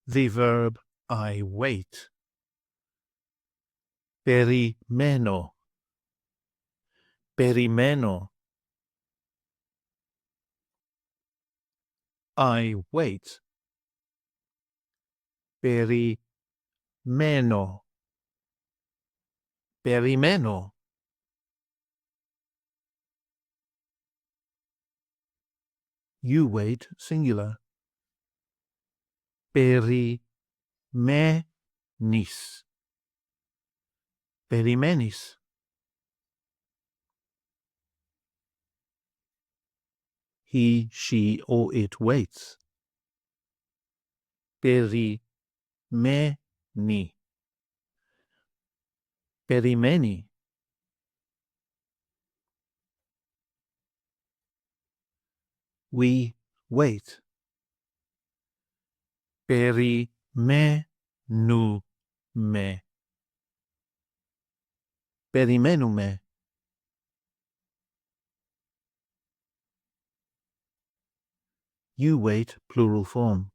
the verb I wait. Περιμένω. Περιμένω. I wait. Περιμένω. Περιμένω. You wait, singular. Περιμένεις. Περιμένεις. He, she, or it waits. Περιμένει. Περιμένει. We wait. Περιμένουμε. Περιμένουμε. You wait, plural form.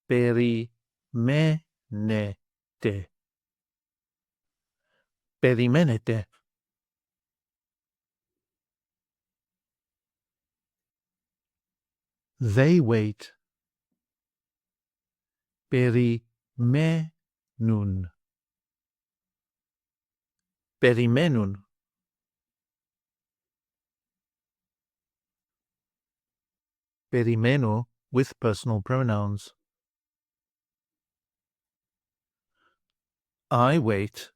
Περιμένετε. Περιμένετε. They wait. Περιμένουν. Περιμένουν. Περιμένω with personal pronouns. I wait.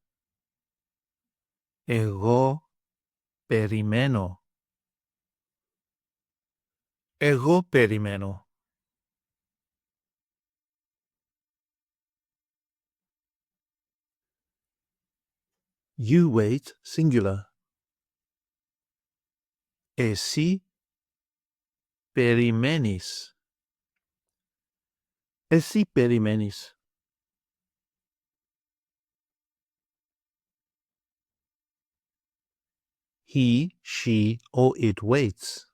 Εγώ περιμένω. Εγώ περιμένω. You wait, singular. Εσύ περιμένεις. Εσύ περιμένεις. He, she, or it waits.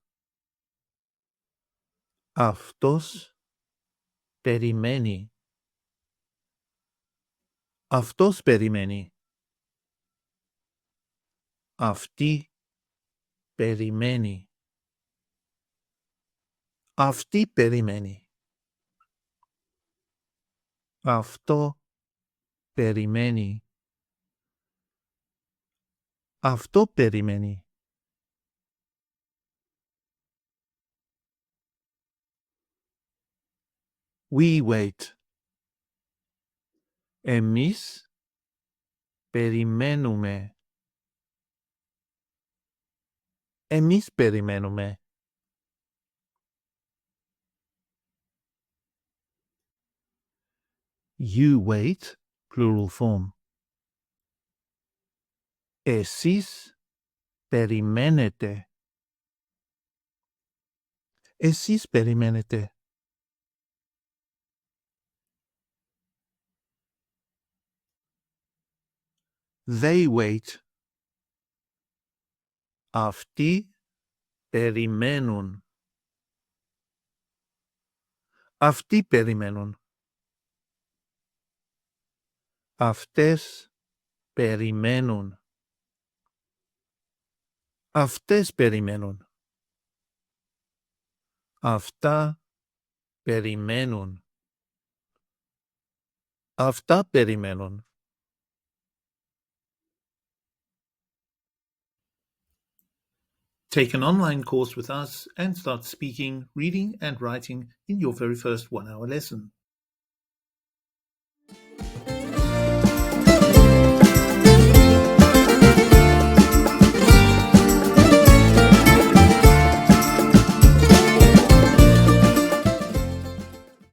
Αυτός περιμένει. Αυτός περιμένει. Αυτή περιμένει. Αυτή περιμένει. Αυτό περιμένει. Αυτό περιμένει. We wait. Εμείς περιμένουμε. Εμείς περιμένουμε. You wait, plural form. Εσείς περιμένετε. Εσείς περιμένετε. They wait. Αυτοί περιμένουν. Αυτοί περιμένουν. Αυτές περιμένουν. Αυτές περιμένουν. Αυτά περιμένουν. Αυτά περιμένουν. Take an online course with us and start speaking, reading and writing in your very first 1-hour lesson.